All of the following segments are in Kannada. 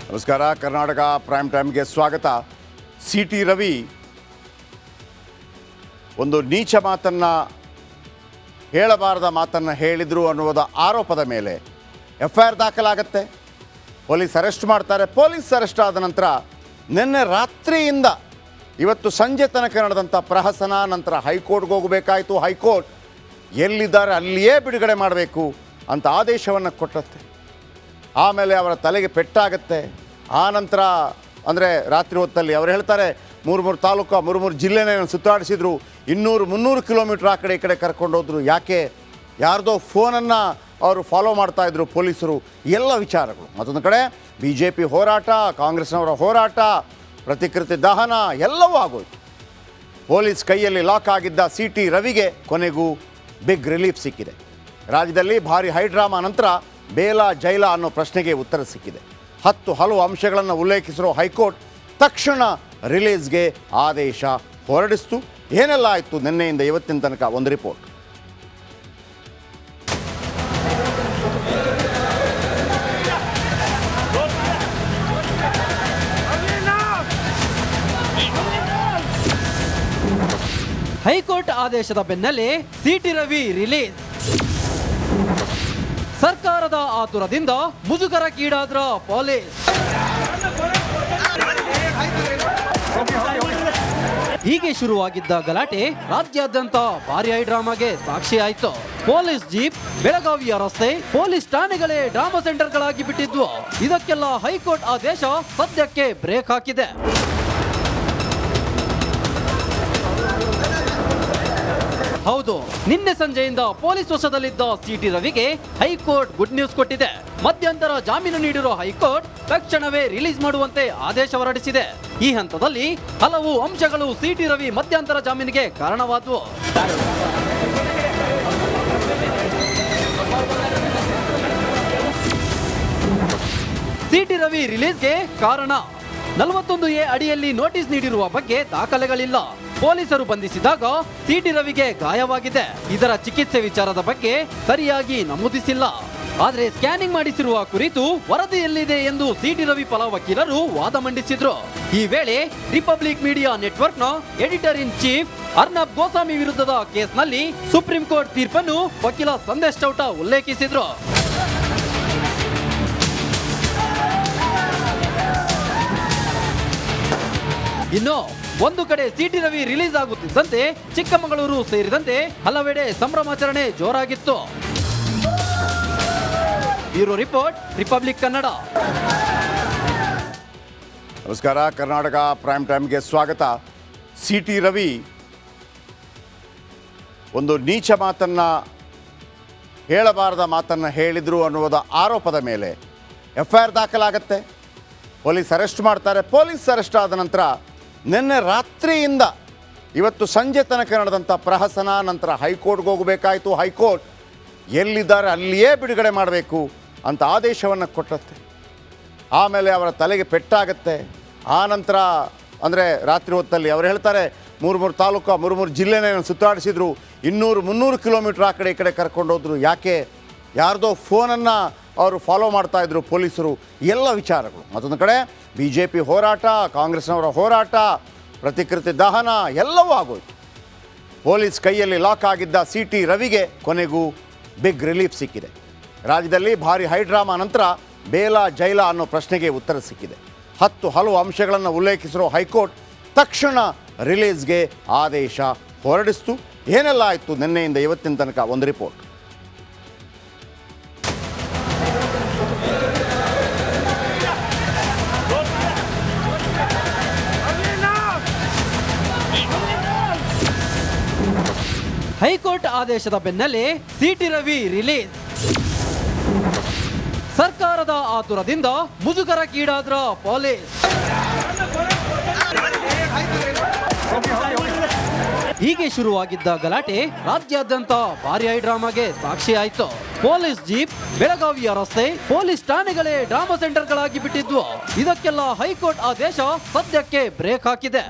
ನಮಸ್ಕಾರ. ಕರ್ನಾಟಕ ಪ್ರೈಮ್ ಟೈಮ್ಗೆ ಸ್ವಾಗತ. ಸಿ.ಟಿ. ರವಿ ಒಂದು ನೀಚ ಮಾತನ್ನು ಹೇಳಬಾರದ ಮಾತನ್ನು ಹೇಳಿದರು ಅನ್ನುವುದ ಆರೋಪದ ಮೇಲೆ FIR ದಾಖಲಾಗುತ್ತೆ. ಪೊಲೀಸ್ ಅರೆಸ್ಟ್ ಮಾಡ್ತಾರೆ. ಪೊಲೀಸ್ ಅರೆಸ್ಟ್ ಆದ ನಂತರ ನಿನ್ನೆ ರಾತ್ರಿಯಿಂದ ಇವತ್ತು ಸಂಜೆ ತನಕ ನಡೆದಂಥ ಪ್ರಹಸನ ನಂತರ ಹೈಕೋರ್ಟ್ಗೆ ಹೋಗಬೇಕಾಯಿತು. ಹೈಕೋರ್ಟ್ ಎಲ್ಲಿದ್ದಾರೆ ಅಲ್ಲಿಯೇ ಬಿಡುಗಡೆ ಮಾಡಬೇಕು ಅಂತ ಆದೇಶವನ್ನು ಕೊಟ್ಟತ್ತೆ. ಆಮೇಲೆ ಅವರ ತಲೆಗೆ ಪೆಟ್ಟಾಗತ್ತೆ. ಆ ನಂತರ ಅಂದರೆ ರಾತ್ರಿ ಹೊತ್ತಲ್ಲಿ ಅವರು ಹೇಳ್ತಾರೆ 3 ತಾಲೂಕು 3 ಜಿಲ್ಲೆನೇ ಸುತ್ತಾಡಿಸಿದ್ರು, 200-300 ಕಿಲೋಮೀಟ್ರ್ ಆ ಕಡೆ ಈ ಕಡೆ ಕರ್ಕೊಂಡೋದ್ರು. ಯಾಕೆ? ಯಾರ್ದೋ ಫೋನನ್ನು ಅವರು ಫಾಲೋ ಮಾಡ್ತಾಯಿದ್ರು ಪೊಲೀಸರು. ಎಲ್ಲ ವಿಚಾರಗಳು. ಮತ್ತೊಂದು ಕಡೆ BJP ಹೋರಾಟ, ಕಾಂಗ್ರೆಸ್ನವರ ಹೋರಾಟ, ಪ್ರತಿಕೃತಿ ದಹನ ಎಲ್ಲವೂ ಆಗೋಯ್ತು. ಪೊಲೀಸ್ ಕೈಯಲ್ಲಿ ಲಾಕ್ ಆಗಿದ್ದ ಸಿ.ಟಿ. ರವಿಗೆ ಕೊನೆಗೂ ಬಿಗ್ ರಿಲೀಫ್ ಸಿಕ್ಕಿದೆ. ರಾಜ್ಯದಲ್ಲಿ ಭಾರಿ ಹೈಡ್ರಾಮಾ ನಂತರ ಬೇಲ ಜೈಲ ಅನ್ನೋ ಪ್ರಶ್ನೆಗೆ ಉತ್ತರ ಸಿಕ್ಕಿದೆ. ಹಲವು ಅಂಶಗಳನ್ನು ಉಲ್ಲೇಖಿಸಿರೋ ಹೈಕೋರ್ಟ್ ತಕ್ಷಣ ರಿಲೀಸ್ಗೆ ಆದೇಶ ಹೊರಡಿಸ್ತು. ಏನೆಲ್ಲ ಆಯಿತು ನಿನ್ನೆಯಿಂದ ಇವತ್ತಿನ ತನಕ ಒಂದು ರಿಪೋರ್ಟ್. ಹೈಕೋರ್ಟ್ ಆದೇಶದ ಬೆನ್ನಲ್ಲೇ ಸಿ.ಟಿ. ರವಿ ರಿಲೀಸ್. ಸರ್ಕಾರದ ಆತುರದಿಂದ ಮುಜುಗರಕ್ಕೀಡಾದ್ರ ಪೊಲೀಸ್. ಹೀಗೆ ಶುರುವಾಗಿದ್ದ ಗಲಾಟೆ ರಾಜ್ಯಾದ್ಯಂತ ಭಾರಿ ಹೈಡ್ರಾಮಾಗೆ ಸಾಕ್ಷಿಯಾಯಿತು. ಪೊಲೀಸ್ ಜೀಪ್, ಬೆಳಗಾವಿಯ ರಸ್ತೆ, ಪೊಲೀಸ್ ಠಾಣೆಗಳೇ ಡ್ರಾಮಾ ಸೆಂಟರ್ಗಳಾಗಿ ಬಿಟ್ಟಿದ್ವು. ಇದಕ್ಕೆಲ್ಲ ಹೈಕೋರ್ಟ್ ಆದೇಶ ಸದ್ಯಕ್ಕೆ ಬ್ರೇಕ್ ಹಾಕಿದೆ. ಹೌದು, ನಿನ್ನೆ ಸಂಜೆಯಿಂದ ಪೊಲೀಸ್ ವಶದಲ್ಲಿದ್ದ ಸಿ.ಟಿ. ರವಿಗೆ ಹೈಕೋರ್ಟ್ ಗುಡ್ ನ್ಯೂಸ್ ಕೊಟ್ಟಿದೆ. ಮಧ್ಯಂತರ ಜಾಮೀನು ನೀಡಿರೋ ಹೈಕೋರ್ಟ್ ತಕ್ಷಣವೇ ರಿಲೀಸ್ ಮಾಡುವಂತೆ ಆದೇಶ ಹೊರಡಿಸಿದೆ. ಈ ಹಂತದಲ್ಲಿ ಹಲವು ಅಂಶಗಳು ಸಿ.ಟಿ. ರವಿ ಮಧ್ಯಂತರ ಜಾಮೀನಿಗೆ ಕಾರಣವಾದವು. ಸಿ.ಟಿ. ರವಿ ರಿಲೀಸ್ಗೆ ಕಾರಣ 41A ಅಡಿಯಲ್ಲಿ ನೋಟಿಸ್ ನೀಡಿರುವ ಬಗ್ಗೆ ದಾಖಲೆಗಳಿಲ್ಲ. ಪೊಲೀಸರು ಬಂಧಿಸಿದಾಗ ಸಿ.ಟಿ. ರವಿಗೆ ಗಾಯವಾಗಿದೆ. ಇದರ ಚಿಕಿತ್ಸೆ ವಿಚಾರದ ಬಗ್ಗೆ ಸರಿಯಾಗಿ ನಮೂದಿಸಿಲ್ಲ. ಆದರೆ ಸ್ಕ್ಯಾನಿಂಗ್ ಮಾಡಿಸಿರುವ ಕುರಿತು ವರದಿಯಲ್ಲಿದೆ ಎಂದು ಸಿ.ಟಿ. ರವಿ ಪರ ವಕೀಲರು ವಾದ ಮಂಡಿಸಿದ್ರು. ಈ ವೇಳೆ ರಿಪಬ್ಲಿಕ್ ಮೀಡಿಯಾ ನೆಟ್ವರ್ಕ್ನ editor in chief Arnab Goswami ವಿರುದ್ಧದ ಕೇಸ್ನಲ್ಲಿ ಸುಪ್ರೀಂ ಕೋರ್ಟ್ ತೀರ್ಪನ್ನು ವಕೀಲ ಸಂದೇಶ್ ಚೌಟ ಉಲ್ಲೇಖಿಸಿದ್ರು. ಇನ್ನು ಒಂದು ಕಡೆ ಸಿ.ಟಿ. ರವಿ ರಿಲೀಸ್ ಆಗುತ್ತಿದ್ದಂತೆ ಚಿಕ್ಕಮಗಳೂರು ಸೇರಿದಂತೆ ಹಲವೆಡೆ ಸಂಭ್ರಮಾಚರಣೆ ಜೋರಾಗಿತ್ತು. Bureau report, Republic Kannada. ನಮಸ್ಕಾರ. ಕರ್ನಾಟಕ ಪ್ರೈಮ್ ಟೈಮ್ಗೆ ಸ್ವಾಗತ. ಸಿ.ಟಿ. ರವಿ ಒಂದು ನೀಚ ಮಾತನ್ನು ಹೇಳಬಾರದ ಮಾತನ್ನು ಹೇಳಿದರು ಅನ್ನುವುದ ಆರೋಪದ ಮೇಲೆ FIR ದಾಖಲಾಗುತ್ತೆ. ಪೊಲೀಸ್ ಅರೆಸ್ಟ್ ಮಾಡ್ತಾರೆ. ಪೊಲೀಸ್ ಅರೆಸ್ಟ್ ಆದ ನಂತರ ನಿನ್ನೆ ರಾತ್ರಿಯಿಂದ ಇವತ್ತು ಸಂಜೆ ತನಕ ನಡೆದಂಥ ಪ್ರಹಸನ ನಂತರ ಹೈಕೋರ್ಟ್ಗೆ ಹೋಗಬೇಕಾಯಿತು. ಹೈಕೋರ್ಟ್ ಎಲ್ಲಿದ್ದಾರೆ ಅಲ್ಲಿಯೇ ಬಿಡುಗಡೆ ಮಾಡಬೇಕು ಅಂತ ಆದೇಶವನ್ನು ಕೊಟ್ಟತ್ತೆ. ಆಮೇಲೆ ಅವರ ತಲೆಗೆ ಪೆಟ್ಟಾಗತ್ತೆ. ಆ ನಂತರ ಅಂದರೆ ರಾತ್ರಿ ಹೊತ್ತಲ್ಲಿ ಅವರು ಹೇಳ್ತಾರೆ 3 ತಾಲೂಕು 3 ಜಿಲ್ಲೆನೇ ಸುತ್ತಾಡಿಸಿದ್ರು, 200-300 ಕಿಲೋಮೀಟ್ರ್ ಆ ಕಡೆ ಈ ಕಡೆ ಕರ್ಕೊಂಡೋದ್ರು. ಯಾಕೆ? ಯಾರ್ದೋ ಫೋನನ್ನು ಅವರು ಫಾಲೋ ಮಾಡ್ತಾಯಿದ್ರು ಪೊಲೀಸರು. ಎಲ್ಲ ವಿಚಾರಗಳು. ಮತ್ತೊಂದು ಕಡೆ BJP ಹೋರಾಟ, ಕಾಂಗ್ರೆಸ್ನವರ ಹೋರಾಟ, ಪ್ರತಿಕೃತಿ ದಹನ ಎಲ್ಲವೂ ಆಗೋಯ್ತು. ಪೊಲೀಸ್ ಕೈಯಲ್ಲಿ ಲಾಕ್ ಆಗಿದ್ದ ಸಿ.ಟಿ. ರವಿಗೆ ಕೊನೆಗೂ ಬಿಗ್ ರಿಲೀಫ್ ಸಿಕ್ಕಿದೆ. ರಾಜ್ಯದಲ್ಲಿ ಭಾರಿ ಹೈಡ್ರಾಮಾ ನಂತರ ಬೇಲ ಜೈಲ ಅನ್ನೋ ಪ್ರಶ್ನೆಗೆ ಉತ್ತರ ಸಿಕ್ಕಿದೆ. ಹಲವು ಅಂಶಗಳನ್ನು ಉಲ್ಲೇಖಿಸಿರೋ ಹೈಕೋರ್ಟ್ ತಕ್ಷಣ ರಿಲೀಸ್ಗೆ ಆದೇಶ ಹೊರಡಿಸ್ತು. ಏನೆಲ್ಲ ಆಯಿತು ನಿನ್ನೆಯಿಂದ ಇವತ್ತಿನ ತನಕ ಒಂದು ರಿಪೋರ್ಟ್. ಹೈಕೋರ್ಟ್ ಆದೇಶದ ಬೆನ್ನಲ್ಲೇ ಸಿ.ಟಿ. ರವಿ ರಿಲೀಸ್. ಸರ್ಕಾರದ ಆತುರದಿಂದ ಮುಜುಗರಕ್ಕೀಡಾದ್ರ ಪೊಲೀಸ್. ಹೀಗೆ ಶುರುವಾಗಿದ್ದ ಗಲಾಟೆ ರಾಜ್ಯಾದ್ಯಂತ ಭಾರಿ ಹೈಡ್ರಾಮಾಗೆ ಸಾಕ್ಷಿಯಾಯಿತು. ಪೊಲೀಸ್ ಜೀಪ್, ಬೆಳಗಾವಿಯ ರಸ್ತೆ, ಪೊಲೀಸ್ ಠಾಣೆಗಳೇ ಡ್ರಾಮಾ ಸೆಂಟರ್ಗಳಾಗಿ ಬಿಟ್ಟಿದ್ವು. ಇದಕ್ಕೆಲ್ಲ ಹೈಕೋರ್ಟ್ ಆದೇಶ ಸದ್ಯಕ್ಕೆ ಬ್ರೇಕ್ ಹಾಕಿದೆ.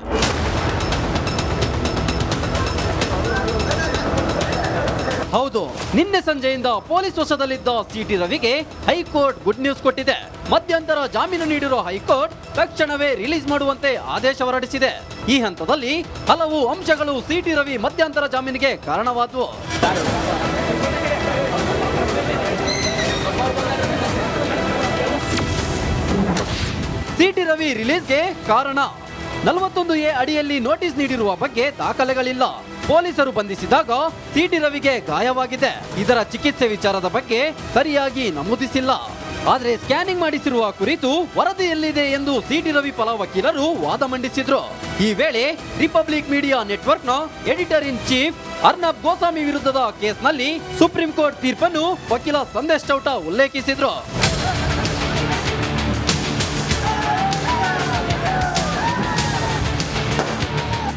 ಹೌದು, ನಿನ್ನೆ ಸಂಜೆಯಿಂದ ಪೊಲೀಸ್ ವಶದಲ್ಲಿದ್ದ ಸಿಟಿ ರವಿಗೆ ಹೈಕೋರ್ಟ್ ಗುಡ್ ನ್ಯೂಸ್ ಕೊಟ್ಟಿದೆ. ಮಧ್ಯಂತರ ಜಾಮೀನು ನೀಡಿರುವ ಹೈಕೋರ್ಟ್ ತಕ್ಷಣವೇ ರಿಲೀಸ್ ಮಾಡುವಂತೆ ಆದೇಶ ಹೊರಡಿಸಿದೆ. ಈ ಹಂತದಲ್ಲಿ ಹಲವು ಅಂಶಗಳು ಸಿಟಿ ರವಿ ಮಧ್ಯಂತರ ಜಾಮೀನಿಗೆ ಕಾರಣವಾದವು. ಸಿಟಿ ರವಿ ರಿಲೀಸ್ಗೆ ಕಾರಣ 41A ಅಡಿಯಲ್ಲಿ ನೋಟಿಸ್ ನೀಡಿರುವ ಬಗ್ಗೆ ದಾಖಲೆಗಳಿಲ್ಲ. ಪೊಲೀಸರು ಬಂಧಿಸಿದಾಗ ಸಿಟಿ ರವಿಗೆ ಗಾಯವಾಗಿದೆ. ಇದರ ಚಿಕಿತ್ಸೆ ವಿಚಾರದ ಬಗ್ಗೆ ಸರಿಯಾಗಿ ನಮೂದಿಸಿಲ್ಲ. ಆದರೆ ಸ್ಕ್ಯಾನಿಂಗ್ ಮಾಡಿಸಿರುವ ಕುರಿತು ವರದಿಯಲ್ಲಿದೆ ಎಂದು ಸಿಟಿ ರವಿ ಪರ ವಕೀಲರು ವಾದ ಮಂಡಿಸಿದ್ರು. ಈ ವೇಳೆ ರಿಪಬ್ಲಿಕ್ ಮೀಡಿಯಾ ನೆಟ್ವರ್ಕ್ನ editor in chief Arnab Goswami ವಿರುದ್ಧದ ಕೇಸ್ನಲ್ಲಿ ಸುಪ್ರೀಂ ಕೋರ್ಟ್ ತೀರ್ಪನ್ನು ವಕೀಲ ಸಂದೇಶ್ ಚೌಟ ಉಲ್ಲೇಖಿಸಿದ್ರು.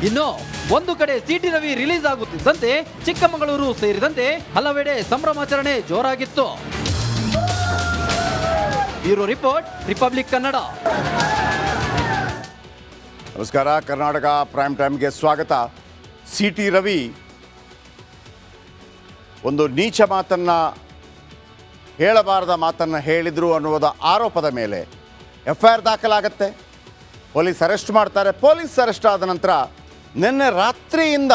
ಇನ್ನು ಒಂದು ಕಡೆ ಸಿಟಿ ರವಿ ರಿಲೀಸ್ ಆಗುತ್ತಿದ್ದಂತೆ ಚಿಕ್ಕಮಗಳೂರು ಸೇರಿದಂತೆ ಹಲವೆಡೆ ಸಂಭ್ರಮಾಚರಣೆ ಜೋರಾಗಿತ್ತು. Bureau report, Republic Kannada. ನಮಸ್ಕಾರ, ಕರ್ನಾಟಕ ಪ್ರೈಮ್ ಟೈಮ್ಗೆ ಸ್ವಾಗತ. ಸಿಟಿ ರವಿ ಒಂದು ನೀಚ ಮಾತನ್ನು, ಹೇಳಬಾರದ ಮಾತನ್ನು ಹೇಳಿದರು ಅನ್ನುವುದ ಆರೋಪದ ಮೇಲೆ FIR ದಾಖಲಾಗತ್ತೆ. ಪೊಲೀಸ್ ಅರೆಸ್ಟ್ ಮಾಡ್ತಾರೆ. ಪೊಲೀಸ್ ಅರೆಸ್ಟ್ ಆದ ನಂತರ ನಿನ್ನೆ ರಾತ್ರಿಯಿಂದ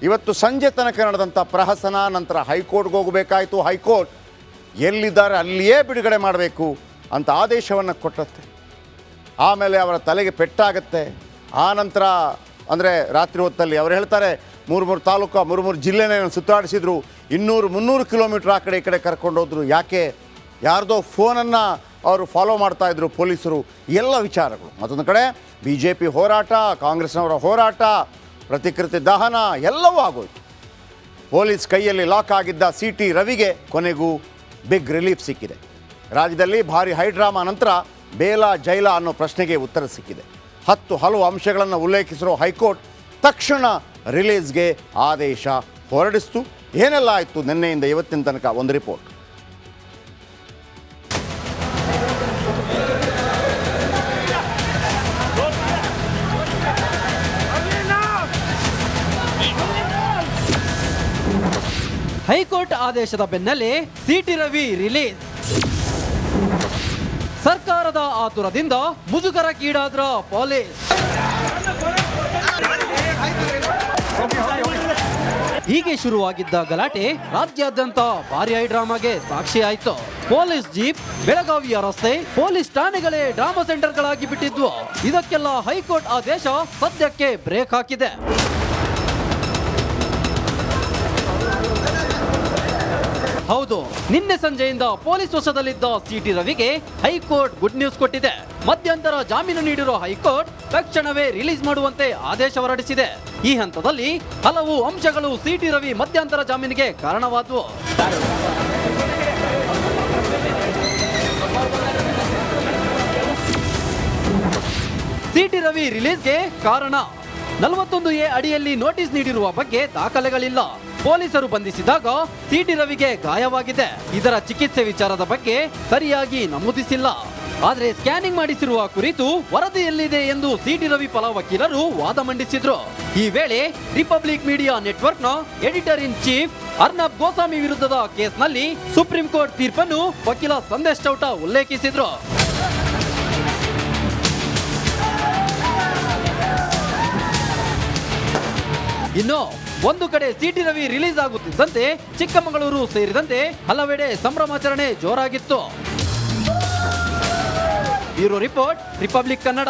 ಇವತ್ತು ಸಂಜೆ ತನಕ ನಡೆದಂಥ ಪ್ರಹಸನ ನಂತರ ಹೈಕೋರ್ಟ್ಗೆ ಹೋಗಬೇಕಾಯಿತು. ಹೈಕೋರ್ಟ್ ಎಲ್ಲಿದ್ದಾರೆ ಅಲ್ಲಿಯೇ ಬಿಡುಗಡೆ ಮಾಡಬೇಕು ಅಂತ ಆದೇಶವನ್ನು ಕೊಟ್ಟತ್ತೆ. ಆಮೇಲೆ ಅವರ ತಲೆಗೆ ಪೆಟ್ಟಾಗತ್ತೆ. ಆ ನಂತರ ಅಂದರೆ ರಾತ್ರಿ ಹೊತ್ತಲ್ಲಿ ಅವ್ರು ಹೇಳ್ತಾರೆ 3 ತಾಲೂಕು 3 ಜಿಲ್ಲೆನೇ ಸುತ್ತಾಡಿಸಿದ್ರು. 200-300 ಕಿಲೋಮೀಟ್ರ್ ಆ ಕಡೆ ಈ ಕಡೆ ಕರ್ಕೊಂಡೋದ್ರು. ಯಾಕೆ? ಯಾರ್ದೋ ಫೋನನ್ನು ಅವರು ಫಾಲೋ ಮಾಡ್ತಾಯಿದ್ರು ಪೊಲೀಸರು. ಎಲ್ಲ ವಿಚಾರಗಳು. ಮತ್ತೊಂದು ಕಡೆ BJP ಹೋರಾಟ, ಕಾಂಗ್ರೆಸ್ನವರ ಹೋರಾಟ, ಪ್ರತಿಕೃತಿ ದಹನ ಎಲ್ಲವೂ ಆಗೋಯ್ತು. ಪೊಲೀಸ್ ಕೈಯಲ್ಲಿ ಲಾಕ್ ಆಗಿದ್ದ ಸಿಟಿ ರವಿಗೆ ಕೊನೆಗೂ ಬಿಗ್ ರಿಲೀಫ್ ಸಿಕ್ಕಿದೆ. ರಾಜ್ಯದಲ್ಲಿ ಭಾರಿ ಹೈಡ್ರಾಮಾ ನಂತರ ಬೇಲ ಜೈಲ ಅನ್ನೋ ಪ್ರಶ್ನೆಗೆ ಉತ್ತರ ಸಿಕ್ಕಿದೆ. ಹಲವು ಅಂಶಗಳನ್ನು ಉಲ್ಲೇಖಿಸಿರೋ ಹೈಕೋರ್ಟ್ ತಕ್ಷಣ ರಿಲೀಸ್ಗೆ ಆದೇಶ ಹೊರಡಿಸ್ತು. ಏನೆಲ್ಲ ಆಯಿತು ನಿನ್ನೆಯಿಂದ ಇವತ್ತಿನ ತನಕ ಒಂದು ರಿಪೋರ್ಟ್. ಹೈಕೋರ್ಟ್ ಆದೇಶದ ಬೆನ್ನಲ್ಲೇ ಸಿಟಿ ರವಿ ರಿಲೀಸ್. ಸರ್ಕಾರದ ಆತುರದಿಂದ ಮುಜುಗರಕ್ಕೀಡಾದ್ರ ಪೊಲೀಸ್. ಹೀಗೆ ಶುರುವಾಗಿದ್ದ ಗಲಾಟೆ ರಾಜ್ಯಾದ್ಯಂತ ಭಾರಿ ಹೈಡ್ರಾಮಾಗೆ ಸಾಕ್ಷಿಯಾಯಿತು. ಪೊಲೀಸ್ ಜೀಪ್, ಬೆಳಗಾವಿಯ ರಸ್ತೆ, ಪೊಲೀಸ್ ಠಾಣೆಗಳೇ ಡ್ರಾಮಾ ಸೆಂಟರ್ಗಳಾಗಿ ಬಿಟ್ಟಿದ್ವು. ಇದಕ್ಕೆಲ್ಲ ಹೈಕೋರ್ಟ್ ಆದೇಶ ಸದ್ಯಕ್ಕೆ ಬ್ರೇಕ್ ಹಾಕಿದೆ. ಹೌದು, ನಿನ್ನೆ ಸಂಜೆಯಿಂದ ಪೊಲೀಸ್ ವಶದಲ್ಲಿದ್ದ ಸಿಟಿ ರವಿಗೆ ಹೈಕೋರ್ಟ್ ಗುಡ್ ನ್ಯೂಸ್ ಕೊಟ್ಟಿದೆ. ಮಧ್ಯಂತರ ಜಾಮೀನು ನೀಡಿರುವ ಹೈಕೋರ್ಟ್ ತಕ್ಷಣವೇ ರಿಲೀಸ್ ಮಾಡುವಂತೆ ಆದೇಶ ಹೊರಡಿಸಿದೆ. ಈ ಹಂತದಲ್ಲಿ ಹಲವು ಅಂಶಗಳು ಸಿಟಿ ರವಿ ಮಧ್ಯಂತರ ಜಾಮೀನಿಗೆ ಕಾರಣವಾದವು. ಸಿಟಿ ರವಿ ರಿಲೀಸ್ಗೆ ಕಾರಣ 41A ಅಡಿಯಲ್ಲಿ ನೋಟಿಸ್ ನೀಡಿರುವ ಬಗ್ಗೆ ದಾಖಲೆಗಳಿಲ್ಲ. ಪೊಲೀಸರು ಬಂಧಿಸಿದಾಗ ಸಿಟಿ ರವಿಗೆ ಗಾಯವಾಗಿದೆ. ಇದರ ಚಿಕಿತ್ಸೆ ವಿಚಾರದ ಬಗ್ಗೆ ಸರಿಯಾಗಿ ನಮೂದಿಸಿಲ್ಲ. ಆದರೆ ಸ್ಕ್ಯಾನಿಂಗ್ ಮಾಡಿಸಿರುವ ಕುರಿತು ವರದಿಯಲ್ಲಿದೆ ಎಂದು ಸಿಟಿ ರವಿ ಪರ ವಕೀಲರು ವಾದ ಮಂಡಿಸಿದ್ರು. ಈ ವೇಳೆ ರಿಪಬ್ಲಿಕ್ ಮೀಡಿಯಾ ನೆಟ್ವರ್ಕ್ನ editor in chief Arnab Goswami ವಿರುದ್ಧದ ಕೇಸ್ನಲ್ಲಿ ಸುಪ್ರೀಂ ಕೋರ್ಟ್ ತೀರ್ಪನ್ನು ವಕೀಲ ಸಂದೇಶ್ ಚೌಟ ಉಲ್ಲೇಖಿಸಿದ್ರು. ಇನ್ನು ಒಂದು ಕಡೆ ಸಿಟಿ ರವಿ ರಿಲೀಸ್ ಆಗುತ್ತಿದ್ದಂತೆ ಚಿಕ್ಕಮಗಳೂರು ಸೇರಿದಂತೆ ಹಲವೆಡೆ ಸಂಭ್ರಮಾಚರಣೆ ಜೋರಾಗಿತ್ತು. Bureau report, Republic Kannada.